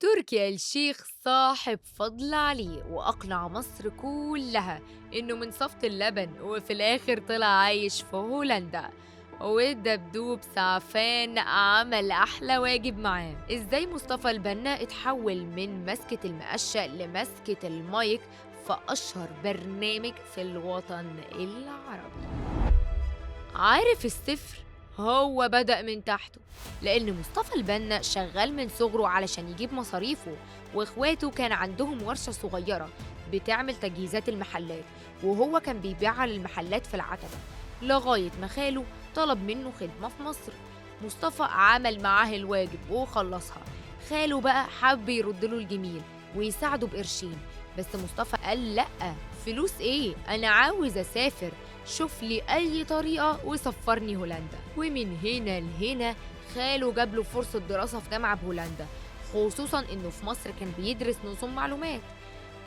تركي آل الشيخ صاحب فضل عليه وأقنع مصر كلها إنه من صفة اللبن، وفي الآخر طلع عايش في هولندا. والدبدوب سعفان عمل أحلى واجب معاه. إزاي مصطفى البنا اتحول من مسكة المقشة لمسكة المايك في أشهر برنامج في الوطن العربي؟ عارف الصفر هو بدأ من تحته، لأن مصطفى البنا شغال من صغره علشان يجيب مصاريفه، وإخواته كان عندهم ورشة صغيرة بتعمل تجهيزات المحلات، وهو كان بيبيعها للمحلات في العتبة لغاية ما خاله طلب منه خدمة في مصر. مصطفى عمل معاه الواجب وخلصها. خاله بقى حب يردله الجميل ويساعده بقرشين، بس مصطفى قال لأ، فلوس إيه؟ أنا عاوز أسافر، شوف لي أي طريقة وسفرني هولندا. ومن هنا لهنا خاله جاب له فرصة دراسة في جامعة بهولندا، خصوصا إنه في مصر كان بيدرس نظم معلومات.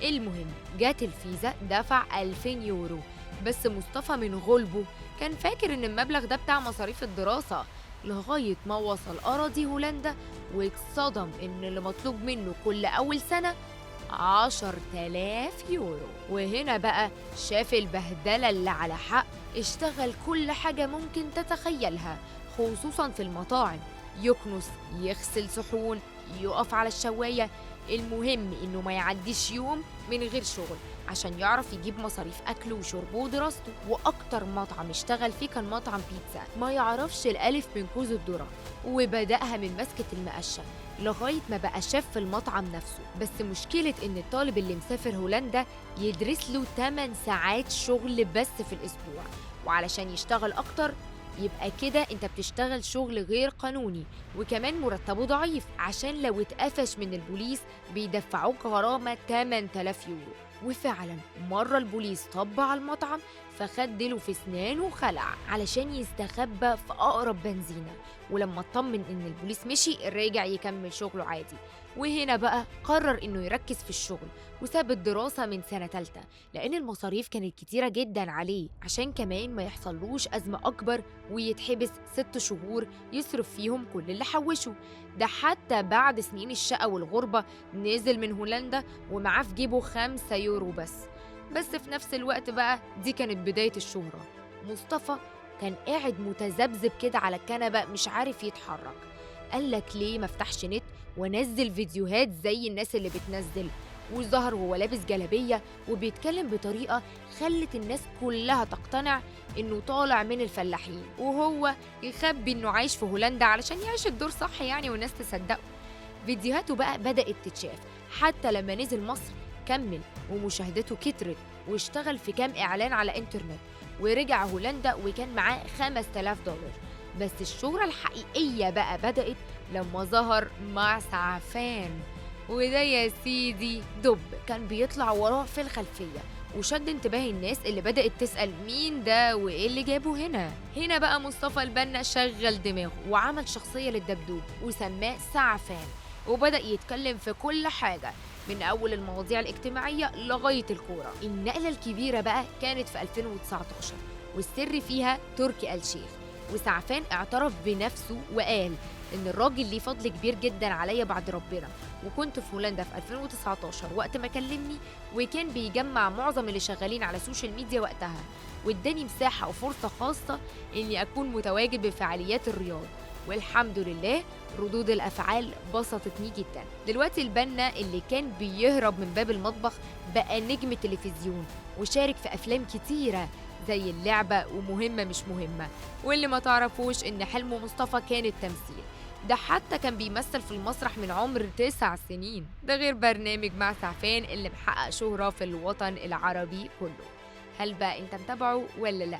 المهم جات الفيزا دفع 2000 يورو، بس مصطفى من غلبه كان فاكر إن المبلغ ده بتاع مصاريف الدراسة، لغاية ما وصل أراضي هولندا واتصدم إن اللي مطلوب منه كل أول سنة 10,000 يورو. وهنا بقى شاف البهدلة اللي على حق. اشتغل كل حاجة ممكن تتخيلها، خصوصا في المطاعم، يكنس، يغسل صحون، يقف على الشواية. المهم إنه ما يعديش يوم من غير شغل عشان يعرف يجيب مصاريف أكله وشربه ودراسته. وأكتر مطعم اشتغل فيه كان مطعم بيتزا ما يعرفش الألف من كوز الذرة، وبدأها من مسكة المقشة لغاية ما بقى شاف في المطعم نفسه. بس مشكلة إن الطالب اللي مسافر هولندا يدرس له 8 ساعات شغل بس في الأسبوع، وعلشان يشتغل أكتر يبقى كده انت بتشتغل شغل غير قانوني، وكمان مرتبه ضعيف عشان لو اتقفش من البوليس بيدفعوك غرامة 8000 يورو. وفعلا مرة البوليس طب على المطعم فخد ديله في سنانه وخلع علشان يستخبى في أقرب بنزينة، ولما اطمن إن البوليس مشي رجع يكمل شغله عادي. وهنا بقى قرر إنه يركز في الشغل وساب الدراسة من سنة تالتة، لأن المصاريف كانت كتيرة جدا عليه، عشان كمان ما يحصلوش أزمة أكبر ويتحبس 6 شهور يصرف فيهم كل اللي حوشه. ده حتى بعد سنين الشقة والغربة نزل من هولندا ومعاه في جيبه 5 يورو بس في نفس الوقت بقى دي كانت بداية الشهرة. مصطفى كان قاعد متذبذب كده على الكنبة مش عارف يتحرك. قالك ليه مفتحش نت وانزل فيديوهات زي الناس اللي بتنزل، وظهر وهو لابس جلابية وبيتكلم بطريقة خلت الناس كلها تقتنع إنه طالع من الفلاحين، وهو يخبي إنه عايش في هولندا علشان يعيش الدور صح يعني والناس تصدقه. فيديوهاته بقى بدأت تتشاف، حتى لما نزل مصر كمل ومشاهدته كترت واشتغل في كام إعلان على إنترنت، ورجع هولندا وكان معاه 5000 دولار. بس الشهرة الحقيقية بقى بدأت لما ظهر مع سعفان، وده يا سيدي دب كان بيطلع وراه في الخلفية، وشد انتباه الناس اللي بدأت تسأل مين ده وإيه اللي جابه هنا. هنا بقى مصطفى البنا شغل دماغه وعمل شخصية للدبدوب وسماه سعفان، وبدأ يتكلم في كل حاجة من أول المواضيع الاجتماعية لغاية الكورة. النقلة الكبيرة بقى كانت في 2019، والسر فيها تركي آل الشيخ. وسعفان اعترف بنفسه وقال إن الراجل ليه فضل كبير جدا عليا بعد ربنا، وكنت في هولندا في 2019 وقت ما كلمني، وكان بيجمع معظم اللي شغالين على السوشيال ميديا وقتها، واداني مساحة وفرصة خاصة إني أكون متواجد بفعاليات الرياض. والحمد لله ردود الأفعال بسطتني جدا. دلوقتي البنا اللي كان بيهرب من باب المطبخ بقى نجم تلفزيون، وشارك في أفلام كتيرة زي اللعبة ومهمة مش مهمة. واللي ما تعرفوش إن حلم مصطفى كان التمثيل، ده حتى كان بيمثل في المسرح من عمر 9 سنين، ده غير برنامج مع سعفان اللي محقق شهرة في الوطن العربي كله. هل بقى انت متابعه ولا لأ؟